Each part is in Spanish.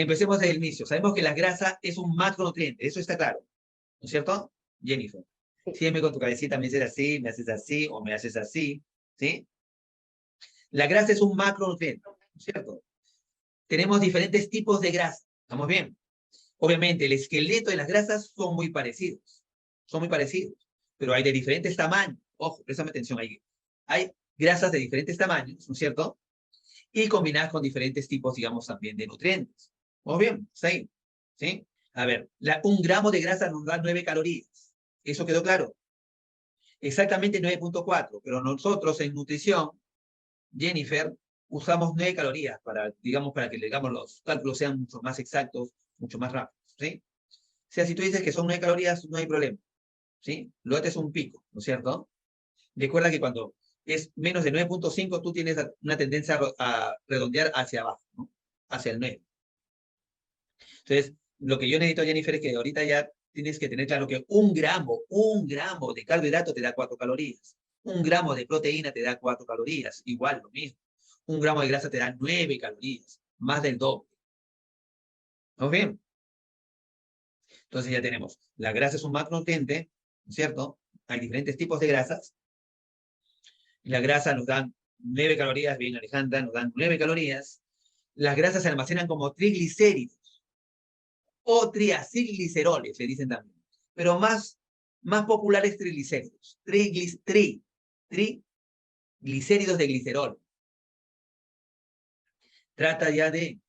empecemos desde el inicio. Sabemos que la grasa es un macronutriente, eso está claro, ¿no es cierto, Jennifer? Sí. Sígueme con tu cabecita, me haces así, o me haces así, ¿sí? La grasa es un macronutriente, ¿no es cierto? Tenemos diferentes tipos de grasa, ¿estamos bien? Obviamente, el esqueleto de las grasas son muy parecidos, pero hay de diferentes tamaños. Ojo, préstame atención ahí. Hay grasas de diferentes tamaños, ¿no es cierto? Y combinadas con diferentes tipos, digamos, también de nutrientes. ¿Vamos bien? ¿Sí? ¿Sí? A ver, un gramo de grasa nos da 9 calorías. ¿Eso quedó claro? Exactamente 9,4, pero nosotros en nutrición, Jennifer, usamos 9 calorías para, digamos, para que digamos, los cálculos sean mucho más exactos, mucho más rápidos, ¿sí? O sea, si tú dices que son 9 calorías, no hay problema, ¿sí? Lo otro es un pico, ¿no es cierto? Recuerda que cuando es menos de 9,5, tú tienes una tendencia a redondear hacia abajo, ¿no? Hacia el 9. Entonces, lo que yo necesito, Jennifer, es que ahorita ya tienes que tener claro que un gramo de carbohidrato te da 4 calorías. Un gramo de proteína te da 4 calorías. Igual, lo mismo. Un gramo de grasa te da 9 calorías. Más del doble. ¿Estamos bien? Entonces ya tenemos. La grasa es un macronutriente, ¿no es cierto? Hay diferentes tipos de grasas. La grasa nos dan 9 calorías, bien Alejandra, nos dan 9 calorías. Las grasas se almacenan como triglicéridos o triacilgliceroles, le dicen también. Pero más populares triglicéridos. Triglicéridos de glicerol. Trata ya de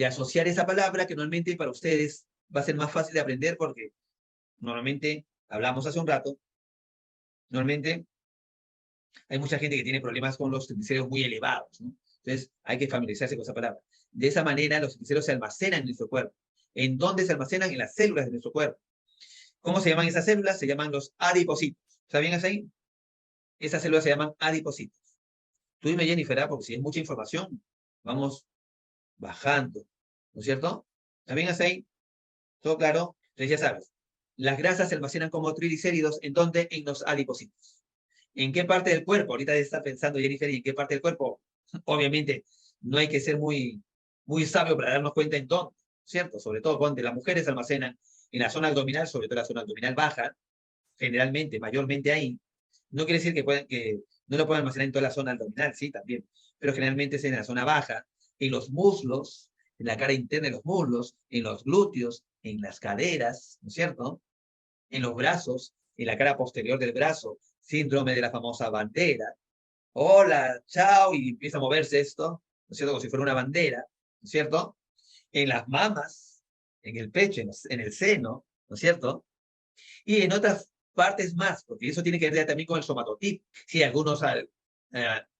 asociar esa palabra que normalmente para ustedes va a ser más fácil de aprender porque normalmente, hablamos hace un rato, normalmente hay mucha gente que tiene problemas con los triglicéridos muy elevados, ¿no? Entonces, hay que familiarizarse con esa palabra. De esa manera, los triglicéridos se almacenan en nuestro cuerpo. ¿En dónde se almacenan? En las células de nuestro cuerpo. ¿Cómo se llaman esas células? Se llaman los adipocitos. ¿Está bien ahí? Esas células se llaman adipocitos. Tú dime, Jennifer, porque si es mucha información, vamos bajando, ¿no es cierto? ¿Está bien ahí? ¿Todo claro? Entonces ya sabes, las grasas se almacenan como triglicéridos, ¿en dónde? En los adipocitos. ¿En qué parte del cuerpo? Ahorita está pensando Jennifer, ¿y en qué parte del cuerpo? Obviamente, no hay que ser muy sabio para darnos cuenta en dónde, ¿cierto? Sobre todo cuando las mujeres se almacenan en la zona abdominal, sobre todo la zona abdominal baja, generalmente, mayormente ahí. No quiere decir que no lo puedan almacenar en toda la zona abdominal, sí, también, pero generalmente es en la zona baja, en los muslos, en la cara interna de los muslos, en los glúteos, en las caderas, ¿no es cierto? En los brazos, en la cara posterior del brazo, síndrome de la famosa bandera. Hola, chao, y empieza a moverse esto, ¿no es cierto? Como si fuera una bandera, ¿no es cierto? En las mamas, en el pecho, en el seno, ¿no es cierto? Y en otras partes más, porque eso tiene que ver también con el somatotipo. Si algunos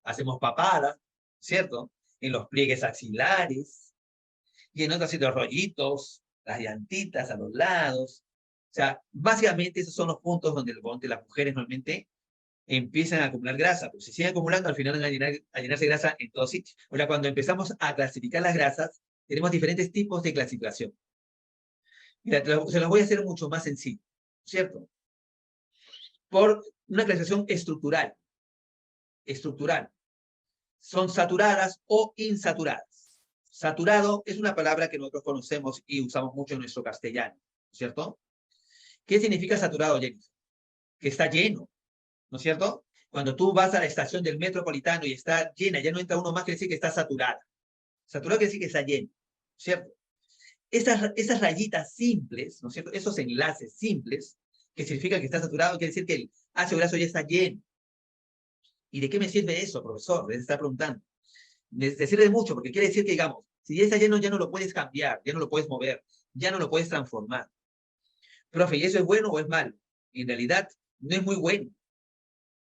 hacemos papada, ¿cierto? En los pliegues axilares, y en otros sitios rollitos, las llantitas a los lados. O sea, básicamente esos son los puntos donde las mujeres normalmente empiezan a acumular grasa, pero si siguen acumulando, al final van a llenarse de grasa en todos sitios. Ahora, cuando empezamos a clasificar las grasas, tenemos diferentes tipos de clasificación. Mira, se los voy a hacer mucho más sencillo, ¿cierto? Por una clasificación estructural. Estructural. Son saturadas o insaturadas. Saturado es una palabra que nosotros conocemos y usamos mucho en nuestro castellano, ¿cierto? ¿Qué significa saturado, Jennifer? Que está lleno, ¿no es cierto? Cuando tú vas a la estación del metropolitano y está llena, ya no entra uno más, quiere decir que está saturada. Saturado quiere decir que está lleno, ¿cierto? Esas rayitas simples, ¿no es cierto? Esos enlaces simples, que significa que está saturado, quiere decir que el ácido graso ya está lleno. ¿Y de qué me sirve eso, profesor? Les está preguntando. Me sirve mucho, porque quiere decir que, digamos, si ya está lleno, ya no lo puedes cambiar, ya no lo puedes mover, ya no lo puedes transformar. Profe, ¿y eso es bueno o es malo? En realidad, no es muy bueno.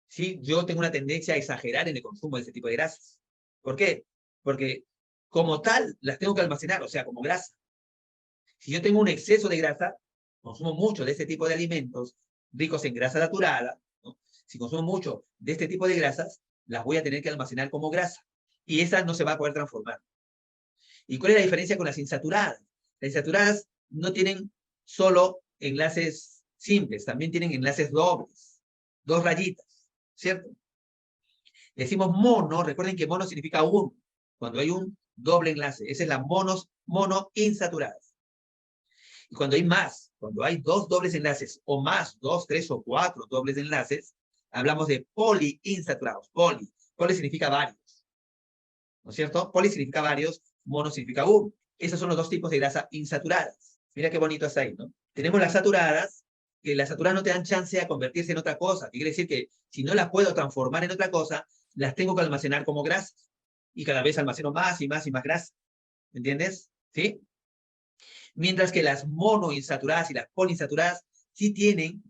¿Sí? Yo tengo una tendencia a exagerar en el consumo de ese tipo de grasas. ¿Por qué? Porque como tal, las tengo que almacenar, o sea, como grasa. Si yo tengo un exceso de grasa, consumo mucho de este tipo de alimentos ricos en grasa saturada, ¿no? Si consumo mucho de este tipo de grasas, las voy a tener que almacenar como grasa. Y esa no se va a poder transformar. ¿Y cuál es la diferencia con las insaturadas? Las insaturadas no tienen solo enlaces simples, también tienen enlaces dobles, dos rayitas, ¿cierto? Decimos mono, recuerden que mono significa uno. Cuando hay un doble enlace. Esa es la monoinsaturadas. Y cuando hay más, cuando hay dos dobles enlaces, o más, 2, 3 o 4 dobles enlaces, hablamos de poliinsaturados. Poli significa varios, ¿no es cierto? Poli significa varios, mono significa uno. Esos son los dos tipos de grasa insaturadas. Mira qué bonito está ahí, ¿no? Tenemos las saturadas, que las saturadas no te dan chance a convertirse en otra cosa. Quiere decir que si no las puedo transformar en otra cosa, las tengo que almacenar como grasas. Y cada vez almaceno más y más y más grasa. ¿Entiendes? ¿Sí? Mientras que las monoinsaturadas y las poliinsaturadas sí tienen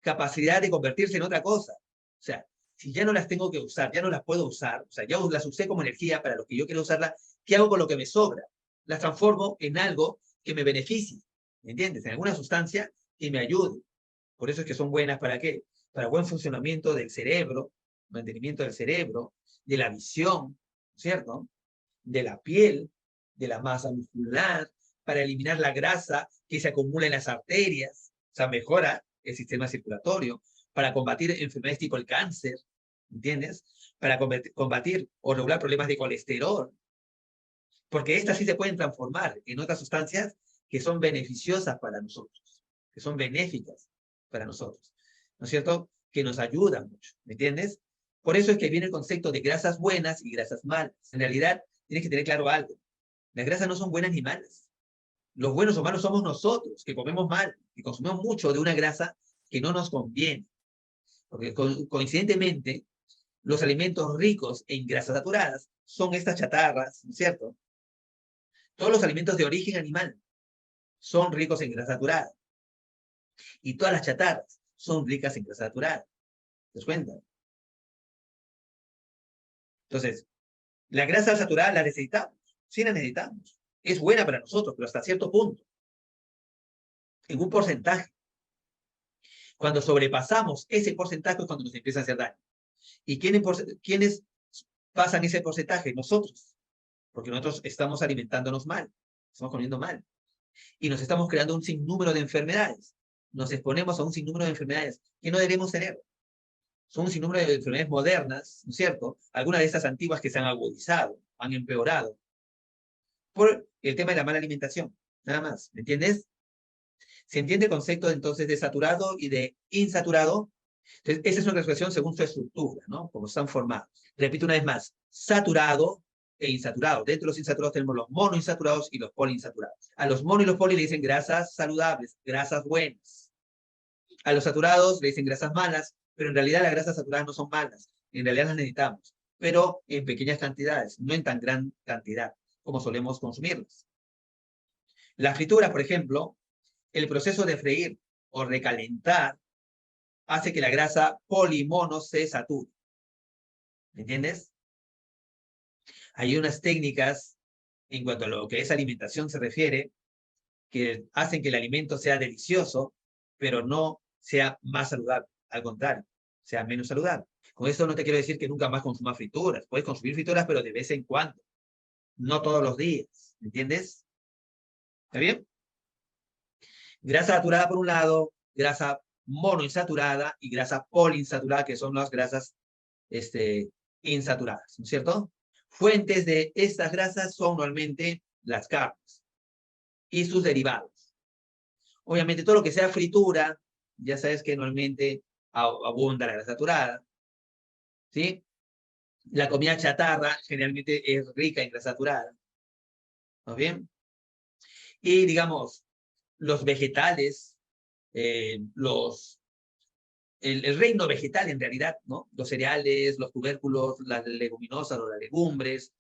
capacidad de convertirse en otra cosa. O sea, si ya no las tengo que usar, ya no las puedo usar, o sea, ya las usé como energía para lo que yo quiero usarla, ¿qué hago con lo que me sobra? Las transformo en algo que me beneficie, ¿me entiendes? En alguna sustancia que me ayude. Por eso es que son buenas, ¿para qué? Para buen funcionamiento del cerebro, mantenimiento del cerebro, de la visión, ¿cierto? De la piel, de la masa muscular, para eliminar la grasa que se acumula en las arterias, o sea, mejora el sistema circulatorio, para combatir enfermedades tipo el cáncer, ¿entiendes? Para combatir o regular problemas de colesterol, porque estas sí se pueden transformar en otras sustancias que son beneficiosas para nosotros, que son benéficas para nosotros, ¿no es cierto? Que nos ayudan mucho, ¿me entiendes? Por eso es que viene el concepto de grasas buenas y grasas malas. En realidad, tienes que tener claro algo. Las grasas no son buenas ni malas. Los buenos o malos somos nosotros, que comemos mal, que consumimos mucho de una grasa que no nos conviene. Porque coincidentemente, los alimentos ricos en grasas saturadas son estas chatarras, ¿no es cierto? Todos los alimentos de origen animal son ricos en grasa saturada. Y todas las chatarras son ricas en grasa saturada. ¿Te das cuenta? Entonces, la grasa saturada la necesitamos. Sí la necesitamos. Es buena para nosotros, pero hasta cierto punto. En un porcentaje. Cuando sobrepasamos ese porcentaje es cuando nos empieza a hacer daño. ¿Y quiénes pasan ese porcentaje? Nosotros. Porque nosotros estamos alimentándonos mal. Estamos comiendo mal. Y nos estamos creando un sinnúmero de enfermedades. Nos exponemos a un sinnúmero de enfermedades que no debemos tener. Son un sinnúmero de enfermedades modernas, ¿no es cierto? Algunas de estas antiguas que se han agudizado, han empeorado, por el tema de la mala alimentación. Nada más, ¿me entiendes? ¿Se entiende el concepto entonces de saturado y de insaturado? Entonces, esa es una expresión según su estructura, ¿no? Como están formados. Repito una vez más, saturado e insaturado. Dentro de los insaturados tenemos los monoinsaturados y los poliinsaturados. A los mono y los poli le dicen grasas saludables, grasas buenas. A los saturados le dicen grasas malas, pero en realidad las grasas saturadas no son malas. En realidad las necesitamos, pero en pequeñas cantidades, no en tan gran cantidad como solemos consumirlas. La fritura, por ejemplo, el proceso de freír o recalentar hace que la grasa polimono se sature. ¿Me entiendes? Hay unas técnicas en cuanto a lo que es alimentación se refiere que hacen que el alimento sea delicioso, pero no sea más saludable. Al contrario, sea menos saludable. Con esto no te quiero decir que nunca más consumas frituras. Puedes consumir frituras, pero de vez en cuando. No todos los días. ¿Me entiendes? ¿Está bien? Grasa saturada por un lado, grasa monoinsaturada y grasa poliinsaturada, que son las grasas insaturadas, ¿no es cierto? Fuentes de estas grasas son normalmente las carnes y sus derivados. Obviamente todo lo que sea fritura, ya sabes que normalmente abunda la grasa saturada, ¿sí? La comida chatarra generalmente es rica en grasa saturada, ¿no bien? Y digamos, los vegetales, el reino vegetal en realidad, ¿no? Los cereales, los tubérculos, las leguminosas o las legumbres,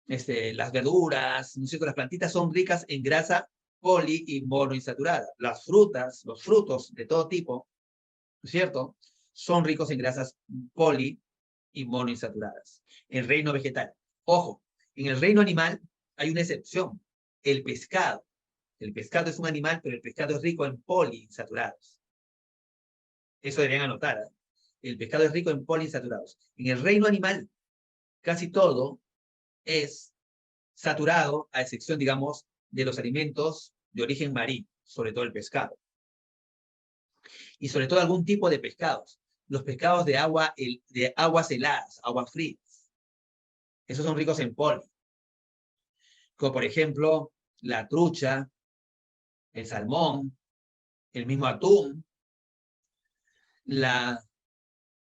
las verduras, ¿no es cierto? Las plantitas son ricas en grasa poli y monoinsaturada. Las frutas, los frutos de todo tipo, ¿no es cierto? Son ricos en grasas poli y monoinsaturadas. El reino vegetal. Ojo, en el reino animal hay una excepción, el pescado. El pescado es un animal, pero el pescado es rico en poliinsaturados. Eso deberían anotar, ¿eh? El pescado es rico en poliinsaturados. En el reino animal, casi todo es saturado, a excepción, digamos, de los alimentos de origen marino, sobre todo el pescado. Y sobre todo algún tipo de pescados. Los pescados de aguas heladas, aguas frías. Esos son ricos en poli. como por ejemplo la trucha, el salmón, el mismo atún, la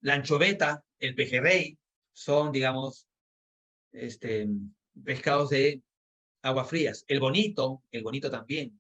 anchoveta, el pejerrey, son, digamos, pescados de aguas frías. El bonito también.